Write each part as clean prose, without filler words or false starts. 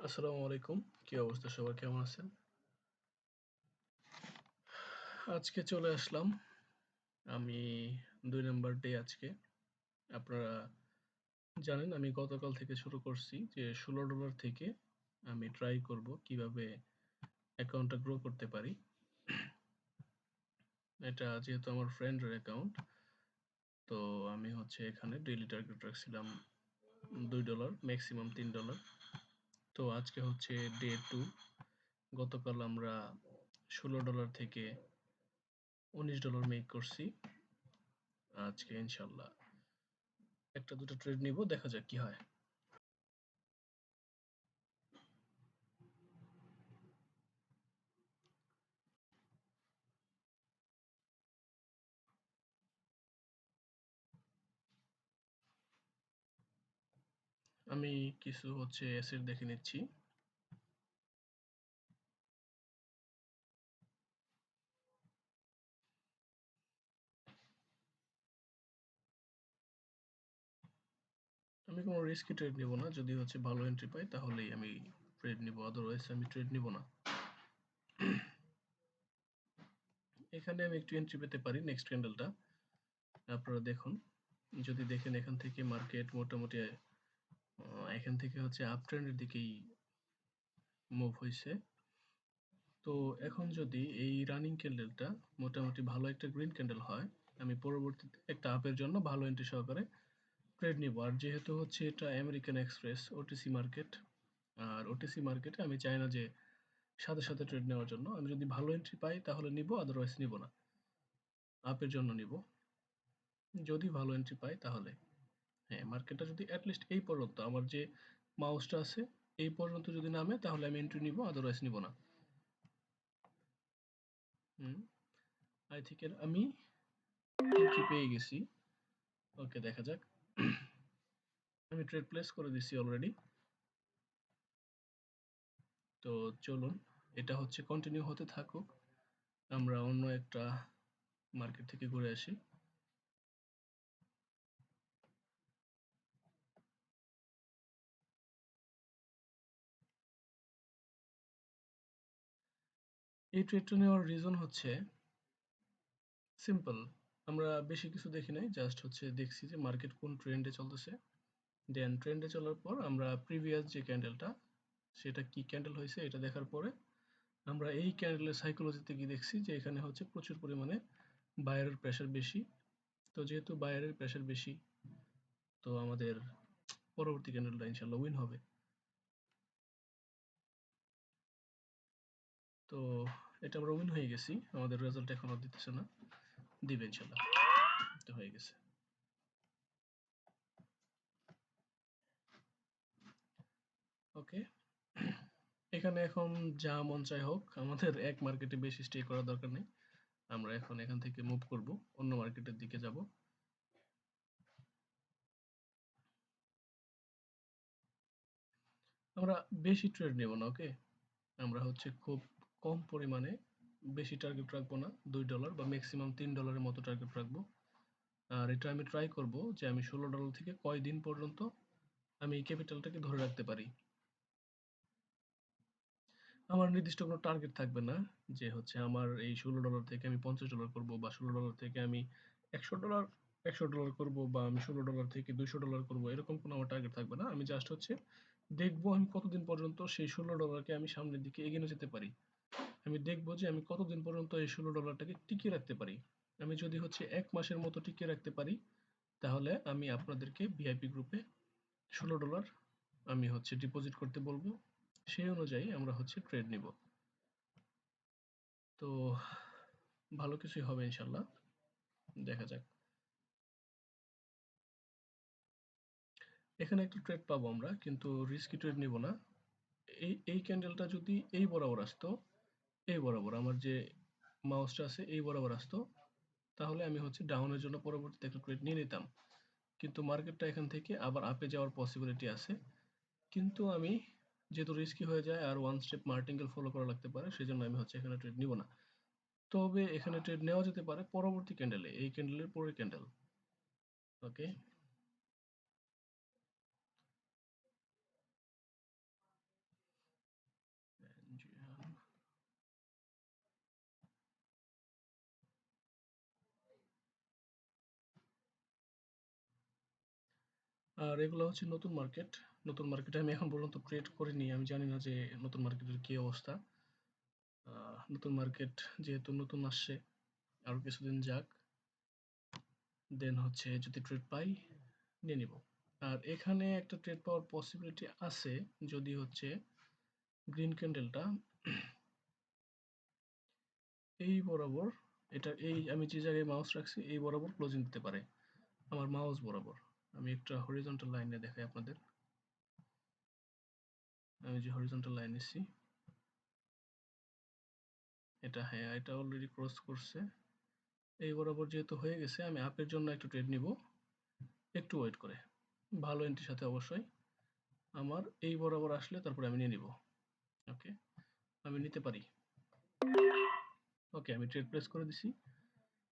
আসসালামু আলাইকুম। কি অবস্থা সবার? কেমন আছেন? আজকে চলে আসলাম। আমি ২ নাম্বার ডে আজকে। আপনারা জানেন আমি গতকাল থেকে শুরু করছি যে $১৬ থেকে আমি ট্রাই করব কিভাবে অ্যাকাউন্টটা গ্রো করতে পারি। এটা যেহেতু আমার ফ্রেন্ডের অ্যাকাউন্ট, তো আমি হচ্ছে এখানে ডেইলি টার্গেট রাখছিলাম $২, ম্যাক্সিমাম $৩। তো আজকে হচ্ছে ডে 2। গতকাল আমরা $১৬ থেকে $১৯ মেক করছি। আজকে ইনশাআল্লাহ ১টা ২টা ট্রেড নিব, দেখা যাক কি হয়। আমি কিছু হচ্ছে অ্যাসেট দেখে নিচ্ছি। আমি কোনো রিস্কি ট্রেড নিব না। যদি হচ্ছে ভালো এন্ট্রি পাই তাহলেই আমি ট্রেড নিব, আদারওয়াইজ আমি ট্রেড নিব না। এখানে আমি একটু এন্ট্রি পেতে পারি নেক্সট ক্যান্ডেলটা। আপনারা দেখুন, যদি দেখেন এখান থেকে মার্কেট মোটামুটি এখান থেকে হচ্ছে আপ ট্রেন্ডের দিকেই মুভ হইছে। তো এখন যদি এই রানিং ক্যান্ডেলটা মোটামুটি ভালো একটা গ্রিন ক্যান্ডেল হয়, আমি পরবর্তীতে একটা আপের জন্য ভালো এন্ট্রি সহকারে ট্রেড নিব। আর যেহেতু হচ্ছে এটা আমেরিকান এক্সপ্রেস ওটিসি মার্কেট, আর ওটিসি মার্কেটে আমি চাই না যে সাথে সাথে ট্রেড নেওয়ার জন্য। আমি যদি ভালো এন্ট্রি পাই তাহলে নিব, আদারওয়াইজ নিব না। আপের জন্য নিব। যদি ভালো এন্ট্রি পাই তাহলে। হ্যাঁ, মার্কেটটা যদি অ্যাটলিস্ট এই পর্যন্ত আমার যে মাউসটা আছে এই পর্যন্ত যদি নামে তাহলে আমি এন্ট্রি নিব, আদারওয়াইজ নিব না। হুম, আই থিংক আমি এন্ট্রি পেয়ে গেছি। ওকে, দেখা যাক। আমি ট্রেড প্লেস করে দিছি অলরেডি। তো চলুন, এটা হচ্ছে কন্টিনিউ হতে থাকুক। আমরা অন্য একটা মার্কেট থেকে ঘুরে আসি। এই ট্রেডটা নেওয়ার রিজন হচ্ছে সিম্পল। আমরা বেশি কিছু দেখি নাই, জাস্ট হচ্ছে দেখছি যে মার্কেট কোন ট্রেন্ডে চলতেছে। দেন ট্রেন্ডে চলার পর আমরা প্রিভিয়াস যে ক্যান্ডেলটা, সেটা কি ক্যান্ডেল হয়েছে এটা দেখার পরে আমরা এই ক্যান্ডেলের সাইকোলজিতে গিয়ে দেখছি যে এখানে হচ্ছে প্রচুর পরিমাণে বায়ারের প্রেশার বেশি। তো যেহেতু বায়ারের প্রেশার বেশি, তো আমাদের পরবর্তী ক্যান্ডেলটা ইনশাল্লাহ উইন হবে। তো এটা আমরা উইন হয়ে গেছি, আমাদের রেজাল্ট এখনো দিতেছে না, দিবে ইনশাল্লাহ। তো হয়ে গেছে। ওকে, এখানে এখন যা মন চাই হোক, আমাদের এক মার্কেটে বেশি স্টে করার দরকার নেই। আমরা এখন এখান থেকে মুভ করব, অন্য মার্কেটের দিকে যাব। আমরা বেশি ট্রেড নেব না, ওকে? আমরা হচ্ছে খুব কম পরিমাণে বেশি টার্গেট রাখবো না, $2 বা ম্যাক্সিমাম $3 মতো টার্গেট রাখবো। আর এটা আমি ট্রাই করব যে আমি $16 থেকে কয়দিন পর্যন্ত আমি এই ক্যাপিটালটাকে ধরে রাখতে পারি। আমার নির্দিষ্ট কোনো টার্গেট থাকবে না যে হচ্ছে আমার এই $16 থেকে আমি $50 করব, বা $16 থেকে আমি $100 $100 করব, বা আমি $16 থেকে $200 করব, এরকম কোনো আমার টার্গেট থাকবে না। আমি জাস্ট হচ্ছে দেখবো আমি কতদিন পর্যন্ত সেই $16 আমি সামনের দিকে এগিয়ে যেতে পারি। আমি দেখবো যে আমি কতদিন পর্যন্ত এই $16টাকে টিকিয়ে রাখতে পারি। আমি যদি হচ্ছে ১ মাসের মতো টিকিয়ে রাখতে পারি, তাহলে আমি আপনাদেরকে ভিআইপি গ্রুপে $16 আমি হচ্ছে ডিপোজিট করতে বলবো। সেই অনুযায়ী আমরা হচ্ছে ট্রেড নিব। তো ভালো কিছুই হবে ইনশাল্লাহ, দেখা যাক। এখানে একটা ট্রেড পাবো আমরা, কিন্তু রিস্কি ট্রেড নিব না। এই ক্যান্ডেলটা যদি এই বরাবর আসতো, এই বরাবর আমার যে মাউসটা আছে এই বরাবর আসতো, তাহলে আমি হচ্ছে ডাউনের জন্য পরবর্তীতে একটা ট্রেড নিয়ে নিতাম। কিন্তু মার্কেটটা এখান থেকে আবার আপে যাওয়ার পসিবিলিটি আছে। কিন্তু আমি যেহেতু রিস্কি হয়ে যায় আর ওয়ান স্টেপ মার্টিঙ্গেল ফলো করা লাগতে পারে, সেজন্য আমি হচ্ছে এখানে ট্রেড নিব না। তবে এখানে ট্রেড নেওয়া যেতে পারে পরবর্তী ক্যান্ডেলে, এই ক্যান্ডেলের পরের ক্যান্ডেল। ওকে, আর এগুলো হচ্ছে নতুন মার্কেট। নতুন মার্কেটে আমি এখন পর্যন্ত ট্রেড করিনি, আমি জানি না যে নতুন মার্কেটের কি অবস্থা। নতুন মার্কেট যেহেতু নতুন আসছে, আরো কিছুদিন যাক, দেন হচ্ছে যদি ট্রেড পাই নিয়ে নিব। আর এখানে একটা ট্রেড পাওয়ার পসিবিলিটি আছে যদি হচ্ছে গ্রিন ক্যান্ডেলটা এই বরাবর, এটা এই আমি যে জায়গায় মাউস রাখছি এই বরাবর ক্লোজিং দিতে পারে, আমার মাউস বরাবর। আমি একটা হরিজন্টাল লাইনে দেখাই আপনাদের। আমি যে হরিজন্টাল লাইন নিচ্ছি এটা, হ্যাঁ এটা অলরেডি ক্রস করছে। এই বরাবর যেহেতু হয়ে গেছে, আমি আপের জন্য একটু ট্রেড নিব, একটু ওয়েট করে, ভালো এন্ট্রির সাথে অবশ্যই। আমার এই বরাবর আসলে তারপরে আমি নিয়ে নিব। ওকে, আমি নিতে পারি। ওকে, আমি ট্রেড প্লেস করে দিছি,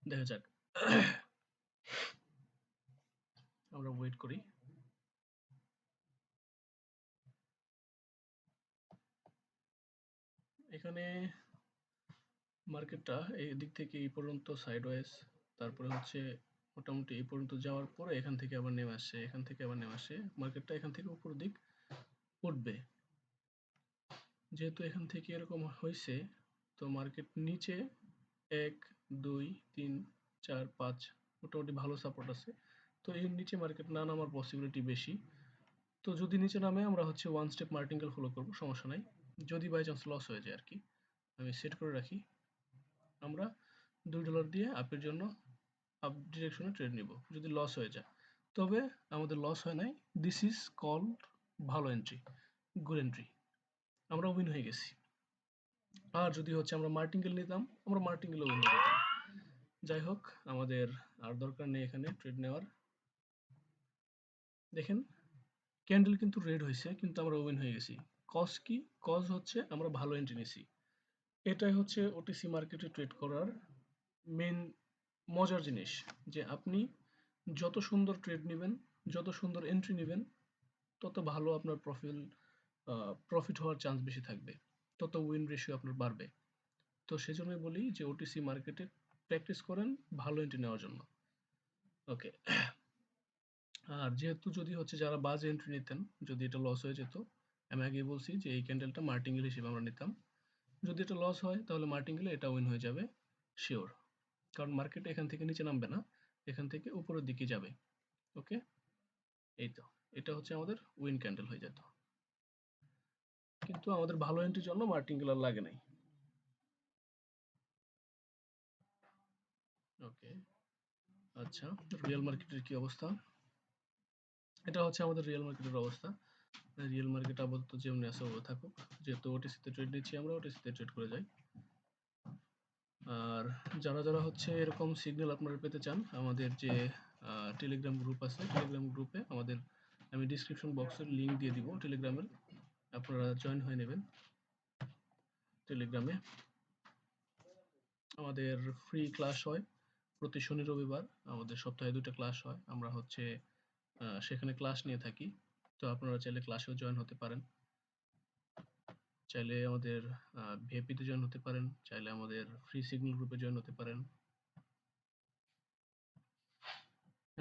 দেখা যাক। আমরা ওয়েট করি। এখানে মার্কেটটা এই দিক থেকে এই পর্যন্ত সাইডওয়েজ, তারপরে হচ্ছে মোটামুটি এই পর্যন্ত যাওয়ার পরে এখান থেকে আবার নেমে আসছে, এখান থেকে আবার নেমে আসছে। মার্কেটটা এখান থেকে উপর দিক উঠবে। যেহেতু এখান থেকে এরকম হয়েছে, তো মার্কেট নিচে 1 2 3 4 5 মোটামুটি ভালো সাপোর্ট আছে। তো এর নিচে মার্কেট না নামার পসিবিলিটি বেশি। তো যদি নিচে নামে আমরা হচ্ছে ওয়ান স্টেপ মার্টিঙ্গেল ফলো করব, সমস্যা নাই। যদি বাই চান্স লস হয়ে যায় আর কি, আমি সেট করে রাখি। আমরা $2 দিয়ে আপের জন্য আপ ডিরেকশনে ট্রেড নিব যদি লস হয়ে যায়। তবে আমাদের লস হয় নাই, দিস ইজ কল ভালো এন্ট্রি, গুড এন্ট্রি, আমরা উইন হয়ে গেছি। আর যদি হচ্ছে আমরা মার্টিঙ্গেল নিতাম, আমরা মার্টিঙ্গেলে উইন হয়ে যেতাম। যাই হোক, আমাদের আর দরকার নেই এখানে ট্রেড নেওয়ার। দেখেন ক্যান্ডেল কিন্তু রেড হয়েছে, কিন্তু আমরা উইন হয়ে গেছি। কজ কি? কজ হচ্ছে আমরা ভালো এন্ট্রি নিছি। এটাই হচ্ছে ওটিসি মার্কেটে ট্রেড করার মেন মজার জিনিস, যে আপনি যত সুন্দর ট্রেড নেবেন, যত সুন্দর এন্ট্রি নেবেন, তত ভালো আপনার প্রফিট হওয়ার চান্স বেশি থাকবে, তত উইন রেশিও আপনার বাড়বে। তো সেজন্যই বলি যে ওটিসি মার্কেটে প্র্যাকটিস করেন ভালো এন্ট্রি নেওয়ার জন্য। ওকে, আর যেহেতু যদি হচ্ছে যারা বাজে এন্ট্রি নিতেন, যদি এটা লস হয়ে যেত, আমি আগেই বলছি যে এই ক্যান্ডেলটা মার্টিঙ্গেল হিসেবে আমরা নিতাম। যদি এটা লস হয় তাহলে মার্টিঙ্গেলে এটা উইন হয়ে যাবে শিওর, কারণ মার্কেট এখান থেকে নিচে নামবে না, এখান থেকে উপরের দিকে যাবে। ওকে, এই তো, এটা হচ্ছে আমাদের উইন ক্যান্ডেল হয়ে যেত, কিন্তু আমাদের ভালো এন্ট্রির জন্য মার্টিঙ্গেল আর লাগে নাই। ওকে, আচ্ছা, রিয়েল মার্কেটের কি অবস্থা? এটা হচ্ছে আমাদের রিয়েল মার্কেটের অবস্থা। রিয়েল মার্কেট আপাতত যেমনি আছে ওভাবে থাকুক, যেহেতু ওটিসিতে ট্রেড নিচ্ছি আমরা, ওটিসিতে ট্রেড করে যাই। আর যারা যারা হচ্ছে এরকম সিগন্যাল আপনারা পেতে চান, আমাদের যে টেলিগ্রাম গ্রুপ আছে, টেলিগ্রাম গ্রুপে আমাদের, আমি ডিসক্রিপশন বক্সের লিঙ্ক দিয়ে দিব টেলিগ্রামের, আপনারা জয়েন হয়ে নেবেন টেলিগ্রামে। আমাদের ফ্রি ক্লাস হয় প্রতি শনি রবিবার, আমাদের সপ্তাহে 2টা ক্লাস হয়, আমরা হচ্ছে সেখানে ক্লাস নিয়ে থাকি। তো আপনারা চাইলে ক্লাসেও জয়েন হতে পারেন, চাইলে আমাদের ভিআইপিতে জয়েন হতে পারেন, চাইলে আমাদের ফ্রি সিগন্যাল গ্রুপে জয়েন হতে পারেন।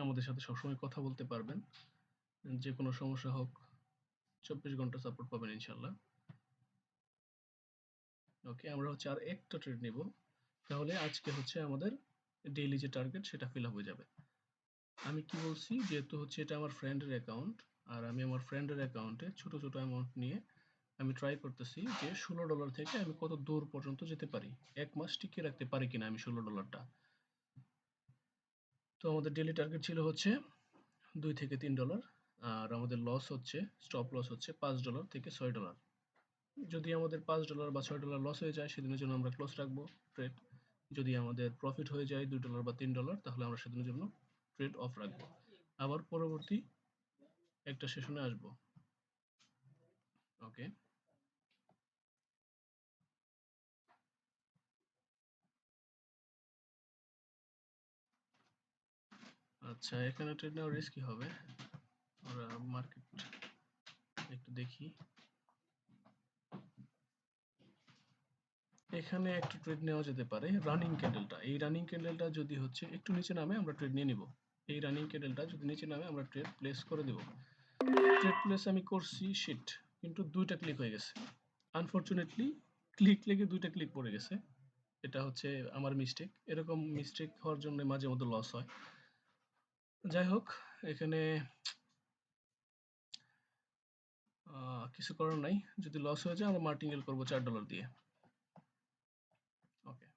আমাদের সাথে সবসময় কথা বলতে পারবেন, যে কোনো সমস্যা হোক 24 ঘন্টা সাপোর্ট পাবেন ইনশাল্লাহ। ওকে, আমরা হচ্ছে আর একটা ট্রেড নিব, তাহলে আজকে হচ্ছে আমাদের ডেইলি যে টার্গেট সেটা ফিল আপ হয়ে যাবে। আমি কি বলছি, যেহেতু হচ্ছে এটা আমার ফ্রেন্ডের অ্যাকাউন্ট, আর আমি আমার ফ্রেন্ডের অ্যাকাউন্টে ছোট ছোট অ্যামাউন্ট নিয়ে আমি ট্রাই করতেছি যে $16 থেকে আমি কত দূর পর্যন্ত যেতে পারি, 1 মাস টিকিয়ে রাখতে পারি কিনা আমি $16টা। তো আমাদের ডেইলি টার্গেট ছিল হচ্ছে $2 থেকে $3, আর আমাদের লস হচ্ছে, স্টপ লস হচ্ছে $5 থেকে $6। যদি আমাদের $5 বা $6 লস হয়ে যায়, সেদিনের জন্য আমরা ক্লোজ রাখবো ট্রেড। যদি আমাদের প্রফিট হয়ে যায় $2 বা $3, তাহলে আমরা সেদিনের জন্য ট্রেড অফ রাখবো, আবার পরবর্তী একটা সেশনে আসবো। ওকে, আচ্ছা, এখানে ট্রেড নেওয়ার রিস্ক কি হবে? আমরা মার্কেট একটু দেখি। এখানে একটু ট্রেড নেওয়া যেতে পারে রানিং ক্যান্ডেলটা, এই রানিং ক্যান্ডেলটা যদি হচ্ছে একটু নিচে নামে আমরা ট্রেড নিয়ে নিব, এই রানিং ক্যান্ডেলটা যদি নিচে নামে আমরা ট্রেড প্লেস করে দেব। ট্রেড প্লেস আমি করছি শিট, কিন্তু 2টা ক্লিক হয়ে গেছে। আনফরচুনেটলি ক্লিক লেগে 2টা ক্লিক পড়ে গেছে। এটা হচ্ছে আমার মিস্টেক। এরকম মিস্টেক হওয়ার জন্য মাঝে মধ্যে লস হয়। যাই হোক, এখানে কিছু করার নাই। যদি লস হয়ে যায় আমরা মার্টিঙ্গেল করবো $4 দিয়ে। ওকে,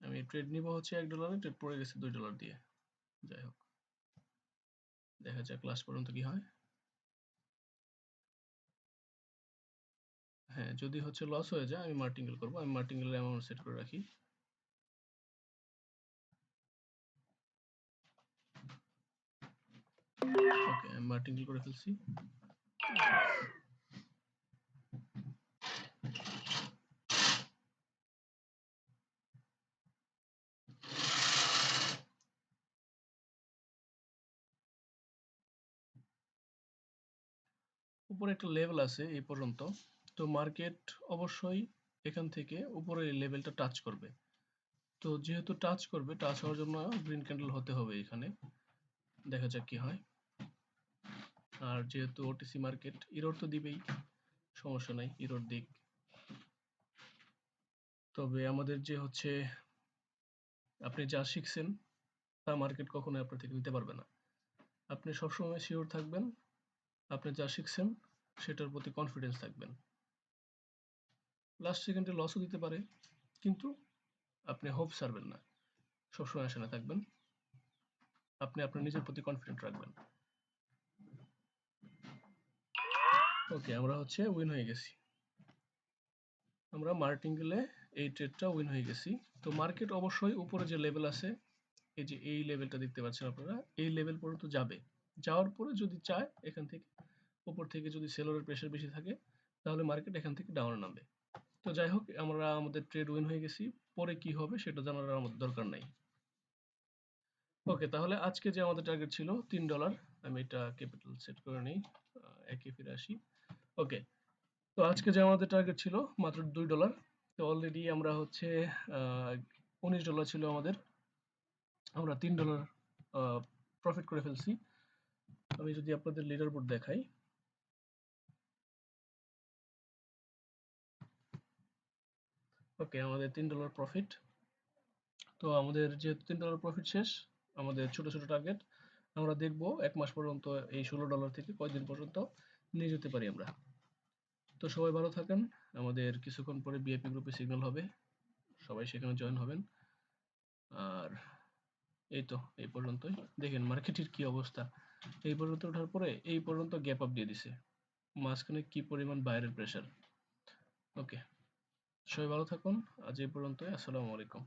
আমি ট্রেড নিব হচ্ছে $1, ট্রেড পড়ে গেছে $2 দিয়ে। যাই হোক, দেখা যাক লাস্ট পর্যন্ত কি হয়। হ্যাঁ, যদি হচ্ছে লস হয়ে যায় আমি মার্টিঙ্গেল করবো। আমি মার্টিঙ্গেলের অ্যামাউন্ট সেট করে রাখি। ওকে, আমি মার্টিঙ্গেল করে ফেলছি। উপরে একটা লেভেল আছে এই পর্যন্ত, তো মার্কেট অবশ্যই এখান থেকে উপরে এই লেভেলটা টাচ করবে। তো যেহেতু টাচ করবে, টাচ হওয়ার জন্য গ্রিন ক্যান্ডেল হতে হবে এখানে। দেখা যাক কি হয়। আর যেহেতু ওটিসি মার্কেট ইরোড তো দিবেই, সমস্যা নাই, ইরোড দিক। তবে আমাদের যে হচ্ছে আপনি যা শিখছেন তা মার্কেট কখনোই আপনার থেকে নিতে পারবে না। আপনি সবসময় শিওর থাকবেন, আপনি যা শিখছেন সেটার প্রতি কনফিডেন্স থাকবেন। লাস্ট সেকেন্ডে লসও দিতে পারে, কিন্তু আপনি হোপ ছাড়বেন না, সবসময় আশানে থাকবেন। আপনি আপনার নিজের প্রতি কনফিডেন্ট রাখবেন। ওকে, আমরা হচ্ছে উইন হয়ে গেছি। আমরা মার্টিঙ্গেলে এই ট্রেডটা উইন হয়ে গেছি। তো মার্কেট অবশ্যই উপরে যে লেভেল আছে, এই যে এই লেভেলটা দেখতে পাচ্ছেন আপনারা, এই লেভেল পর্যন্ত যাবে। যাওয়ার পরে যদি চায় এখান থেকে উপর থেকে যদি সেলরের প্রেশার বেশি থাকে, তাহলে মার্কেট এখান থেকে ডাউনে নামবে। তো যাই হোক, আমরা আমাদের ট্রেড উইন হয়ে গেছি। পরে কি হবে সেটা জানার আমাদের দরকার নাই। ওকে, তাহলে আজকে যে আমাদের টার্গেট ছিল $3, আমি এটা ক্যাপিটাল সেট করে নিই, একে ফিরে আসি। ওকে, তো আজকে যে আমাদের টার্গেট ছিল মাত্র $2। তো অলরেডি আমরা হচ্ছে $19 ছিল আমাদের, আমরা $3 প্রফিট করে ফেলছি। আমি যদি আপনাদের লিডার বোর্ড দেখাই, ওকে, আমাদের $3 প্রফিট। তো আমাদের যেহেতু $3 প্রফিট শেষ, আমাদের ছোট ছোট টার্গেট আমরা দেখব 1 মাস পর্যন্ত এই $16 থেকে কয়দিন পর্যন্ত নিয়ে যেতে পারি আমরা। তো সবাই ভালো থাকেন। আমাদের কিছুক্ষণ পরে বিএপি গ্রুপে সিগন্যাল হবে, সবাই সেখানে জয়েন হবেন। আর এই তো এই পর্যন্তই। দেখেন মার্কেটের কি অবস্থা, এই পর্যন্ত ওঠার পরে এই পর্যন্ত গ্যাপ আপ দিয়ে দিছে, মাঝখানে কি পরিমাণ বাইরের প্রেসার। ওকে, সবাই ভালো থাকুন। আজ এই পর্যন্তই। আসসালামু আলাইকুম।